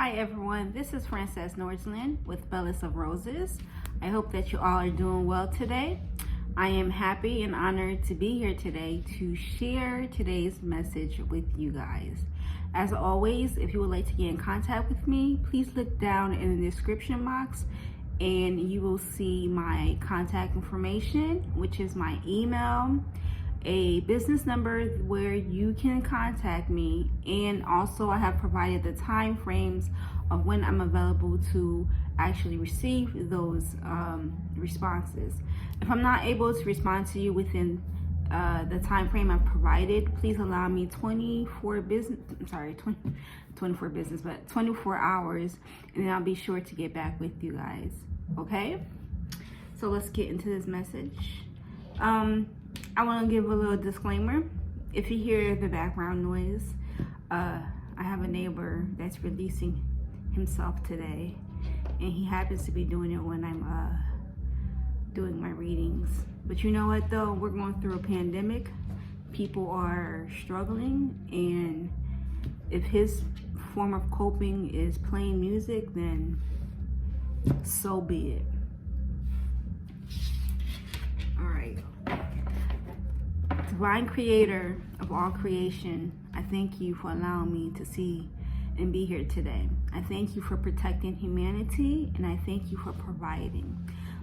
Hi everyone, this is Francesse Norzelin with Bellis of Roses. I hope that you all are doing well today. I am happy and honored to be here today to share today's message with you guys. As always, if you would like to get in contact with me, please look down in the description box and you will see my contact information, which is my email, a business number where you can contact me, and also I have provided the time frames of when I'm available to actually receive those responses. If I'm not able to respond to you within the time frame I've provided, please allow me 24 hours, and then I'll be sure to get back with you guys. Okay, so let's get into this message. I want to give a little disclaimer. If you hear the background noise, I have a neighbor that's releasing himself today, and he happens to be doing it when I'm doing my readings. But you know what though, we're going through a pandemic. People are struggling, and if his form of coping is playing music, then so be it. All right. Divine Creator of all creation, I thank you for allowing me to see and be here today. I thank you for protecting humanity, and I thank you for providing.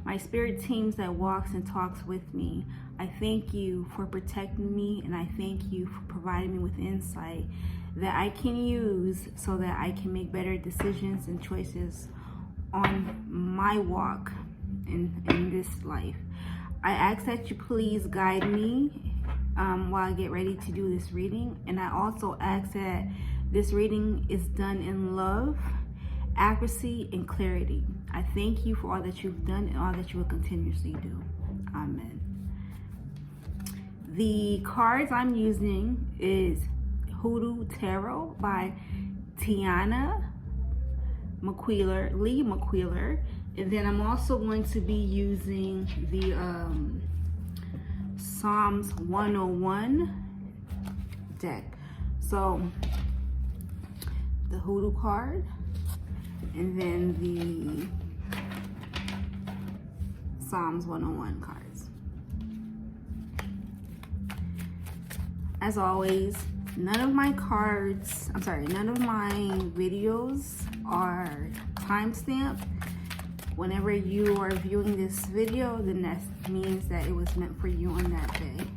My spirit teams that walks and talks with me, I thank you for protecting me, and I thank you for providing me with insight that I can use so that I can make better decisions and choices on my walk in this life. I ask that you please guide me while I get ready to do this reading, and I also ask that this reading is done in love, accuracy, and clarity. I thank you for all that you've done and all that you will continuously do. Amen. The cards I'm using is Hoodoo Tarot by Tiana Lee McQueeler, and then I'm also going to be using the Psalms 101 deck. So the Hoodoo card, and then the Psalms 101 cards. As always, none of my videos are timestamped. Whenever you are viewing this video, then that means that it was meant for you on that day.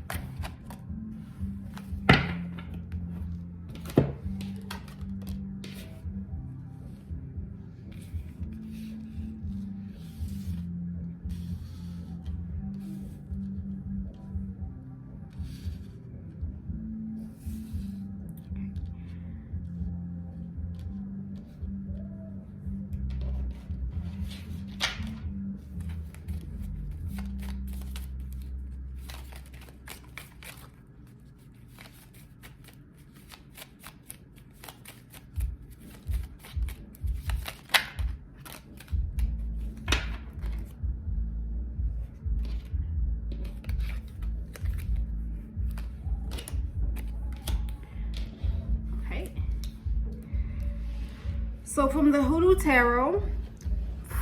So from the Hoodoo Tarot,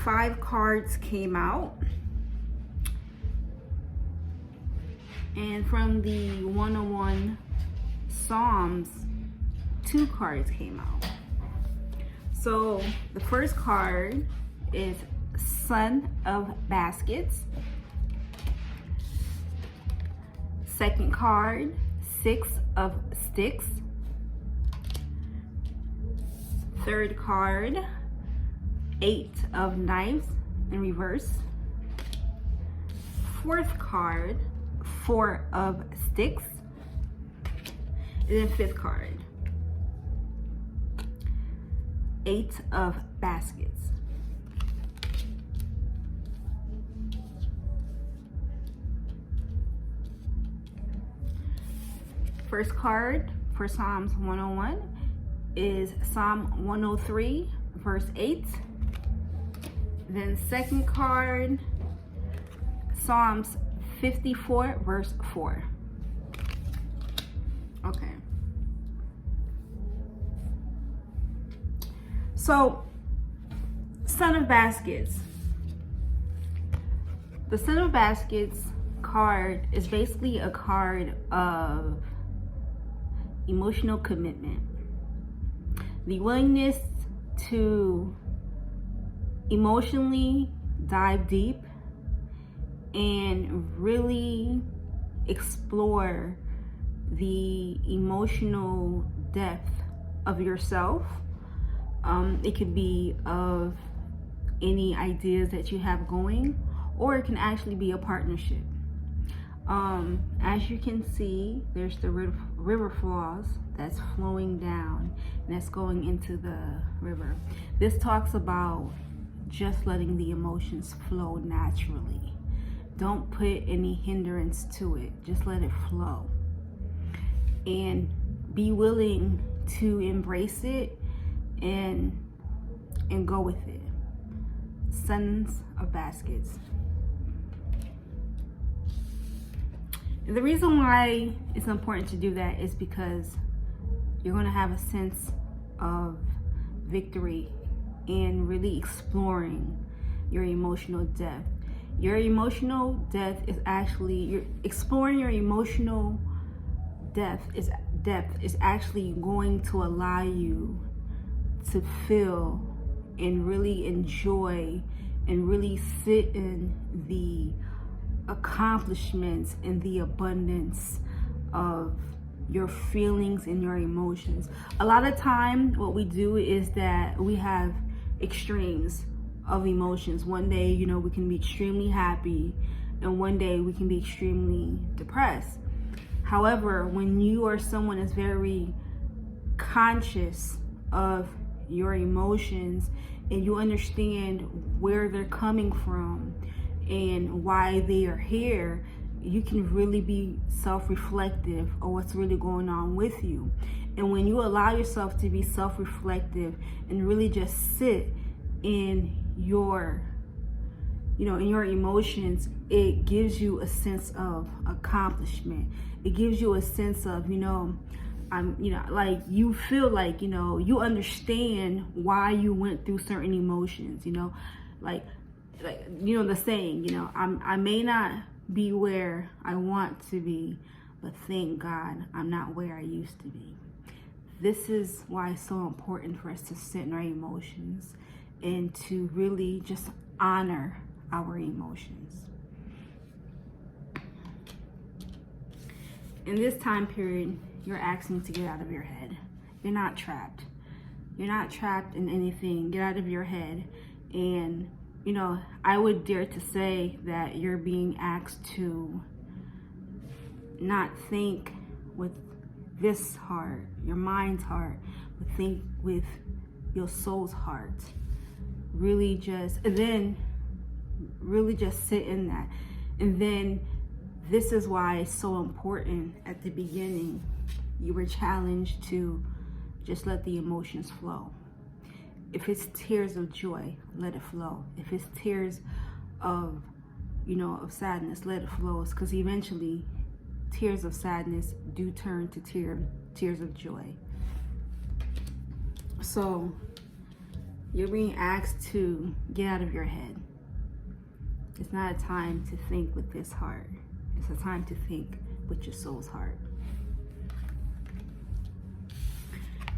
5 cards came out. And from the 101 Psalms, 2 cards came out. So the first card is Son of Baskets. Second card, 6 of Sticks. Third card, 8 of Knives in reverse. Fourth card, 4 of Sticks. And then fifth card, 8 of Baskets. First card for Psalms 101 is Psalm 103 verse 8. Then second card, Psalms 54 verse 4. Okay. So, Son of Baskets. The Son of Baskets card is basically a card of emotional commitment. The willingness to emotionally dive deep and really explore the emotional depth of yourself. It could be of any ideas that you have going, or it can actually be a partnership. As you can see, there's the river flows that's flowing down and that's going into the river. This talks about just letting the emotions flow naturally. Don't put any hindrance to it. Just let it flow. And be willing to embrace it and go with it. Sons of Baskets. And the reason why it's important to do that is because you're going to have a sense of victory in really exploring your emotional depth. Your emotional depth is actually, you're exploring your emotional depth is actually going to allow you to feel and really enjoy and really sit in the accomplishments and the abundance of your feelings and your emotions. A lot of time what we do is that we have extremes of emotions. One day, we can be extremely happy, and one day we can be extremely depressed. However, when you are someone that's very conscious of your emotions and you understand where they're coming from and why they are here, you can really be self-reflective of what's really going on with you. And when you allow yourself to be self-reflective and really just sit in your emotions, it gives you a sense of accomplishment. It gives you a sense of, like you feel like, you understand why you went through certain emotions, like the saying, I may not be where I want to be, but thank God I'm not where I used to be. This is why it's so important for us to sit in our emotions and to really just honor our emotions. In this time period, you're asking to get out of your head. You're not trapped. You're not trapped in anything. Get out of your head. And, I would dare to say that you're being asked to not think with this heart, your mind's heart, but think with your soul's heart. Really just sit in that. And then this is why it's so important at the beginning. You were challenged to just let the emotions flow. If it's tears of joy, let it flow. If it's tears of, of sadness, let it flow. Because eventually tears of sadness do turn to tears of joy. So you're being asked to get out of your head. It's not a time to think with this heart. It's a time to think with your soul's heart.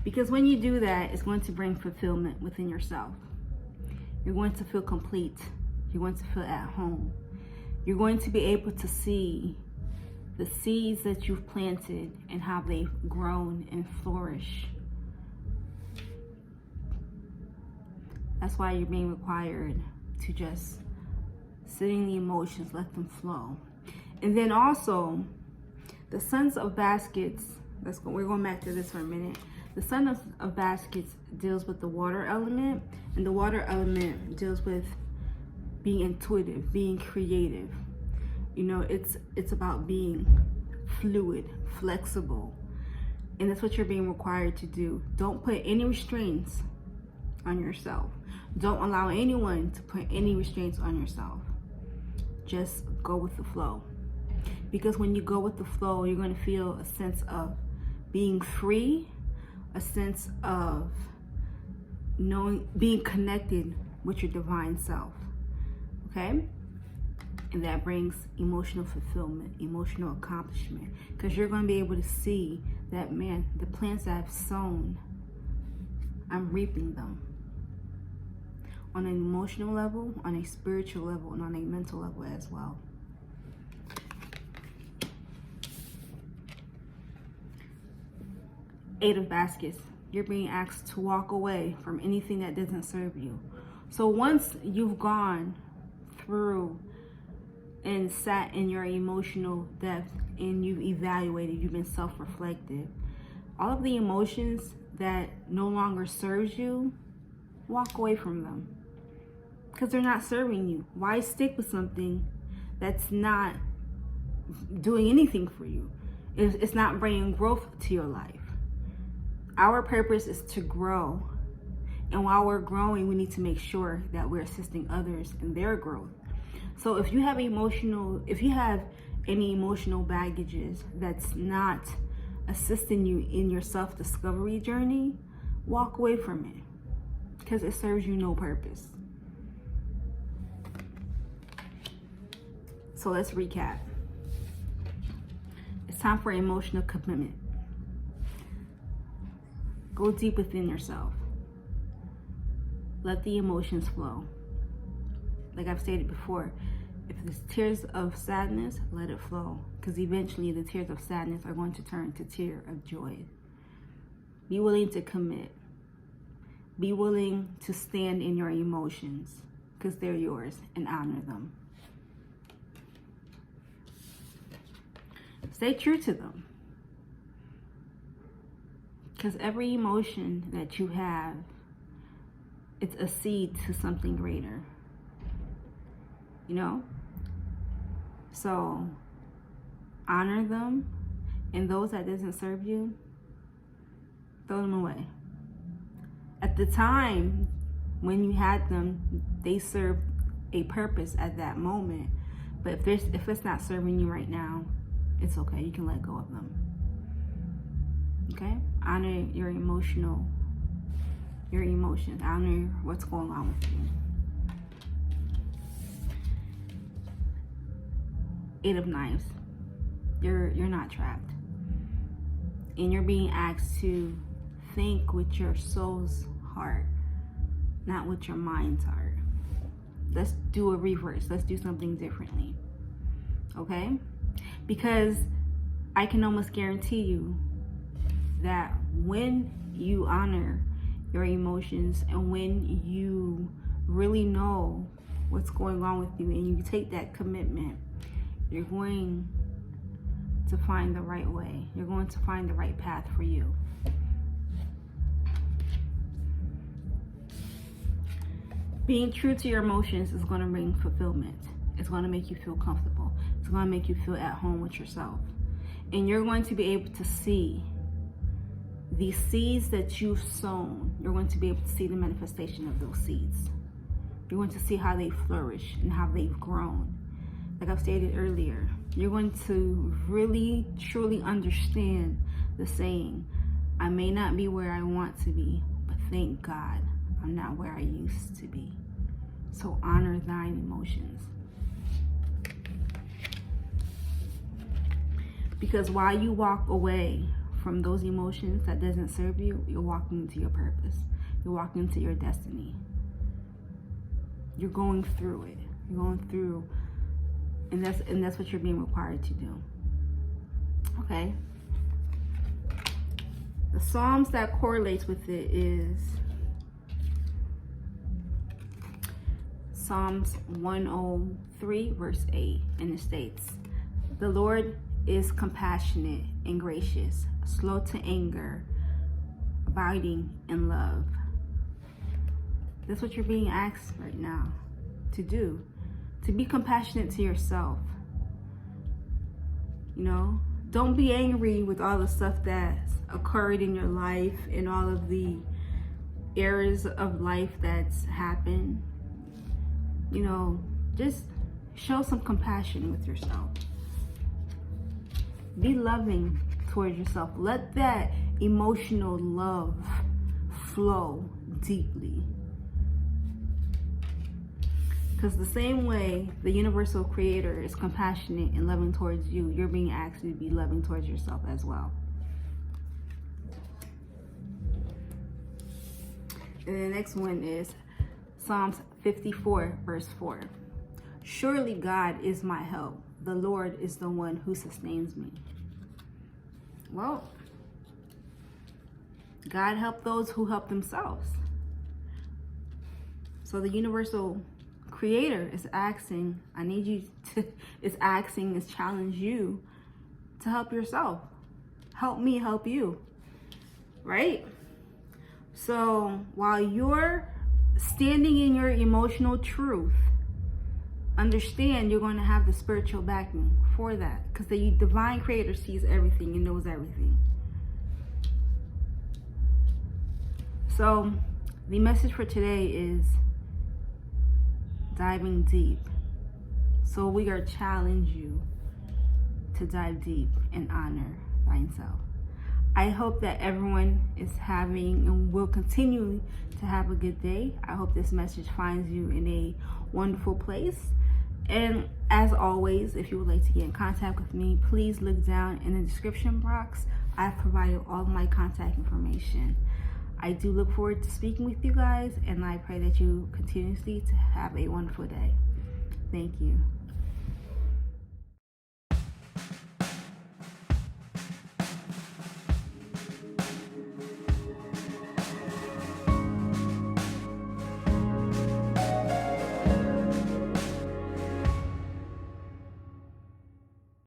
Because when you do that, it's going to bring fulfillment within yourself. You're going to feel complete. You're going to feel at home. You're going to be able to see the seeds that you've planted and how they've grown and flourished. That's why you're being required to just sit in the emotions, let them flow. And then also, the Sons of Baskets, we're going back to this for a minute. The Son of Baskets deals with the water element, and the water element deals with being intuitive, being creative. It's about being fluid, flexible, and that's what you're being required to do. Don't put any restraints on yourself. Don't allow anyone to put any restraints on yourself. Just go with the flow. Because when you go with the flow, you're going to feel a sense of being free, a sense of being connected with your divine self, okay? And that brings emotional fulfillment, emotional accomplishment, because you're going to be able to see that, man, the plants that I've sown, I'm reaping them. On an emotional level, on a spiritual level, and on a mental level as well. Eight of Baskets. You're being asked to walk away from anything that doesn't serve you. So once you've gone through and sat in your emotional depth and you've evaluated, you've been self-reflective, all of the emotions that no longer serves you, walk away from them. Because they're not serving you. Why stick with something that's not doing anything for you? It's not bringing growth to your life. Our purpose is to grow. And while we're growing, we need to make sure that we're assisting others in their growth. So if you have any emotional baggages that's not assisting you in your self-discovery journey, walk away from it. Because it serves you no purpose. So let's recap. It's time for emotional commitment. Go deep within yourself. Let the emotions flow. Like I've stated before, if there's tears of sadness, let it flow. Because eventually the tears of sadness are going to turn to tears of joy. Be willing to commit. Be willing to stand in your emotions, because they're yours, and honor them. Stay true to them. Because every emotion that you have, it's a seed to something greater. You know? So, honor them. And those that doesn't serve you, throw them away. At the time when you had them, they served a purpose at that moment. But if it's not serving you right now, it's okay. You can let go of them. Okay? Honor your emotions. Honor what's going on with you. Eight of Knives. You're not trapped. And you're being asked to think with your soul's heart, not with your mind's heart. Let's do a reverse. Let's do something differently. Okay? Because I can almost guarantee you that when you honor your emotions and when you really know what's going on with you and you take that commitment, you're going to find the right way. You're going to find the right path for you. Being true to your emotions is going to bring fulfillment. It's going to make you feel comfortable. It's going to make you feel at home with yourself. And you're going to be able to see the seeds that you've sown. You're going to be able to see the manifestation of those seeds. You're going to see how they flourish and how they've grown. Like I've stated earlier, you're going to really, truly understand the saying, I may not be where I want to be, but thank God I'm not where I used to be. So honor thine emotions. Because while you walk away from those emotions that doesn't serve you, you're walking into your purpose. You're walking into your destiny. You're going through it. You're going through, and that's what you're being required to do. Okay? The Psalms that correlates with it is Psalms 103 verse 8, and it states, the Lord is compassionate and gracious, slow to anger, abiding in love. That's what you're being asked right now to do. To be compassionate to yourself. You know, don't be angry with all the stuff that's occurred in your life and all of the errors of life that's happened. You know, just show some compassion with yourself. Be loving towards yourself. Let that emotional love flow deeply. Because the same way the universal creator is compassionate and loving towards you, you're being asked to be loving towards yourself as well. And the next one is Psalms 54, verse 4. Surely God is my help. The Lord is the one who sustains me. Well, God helped those who help themselves. So the universal creator is asking, is challenge you to help yourself. Help me help you. Right? So while you're standing in your emotional truth, understand you're going to have the spiritual backing for that, because the divine creator sees everything and knows everything. So the message for today is diving deep. So we are challenging you to dive deep and honor thyself. I hope that everyone is having and will continue to have a good day. I hope this message finds you in a wonderful place. And as always, if you would like to get in contact with me, please look down in the description box. I've provided all of my contact information. I do look forward to speaking with you guys, and I pray that you continuously to have a wonderful day. Thank you.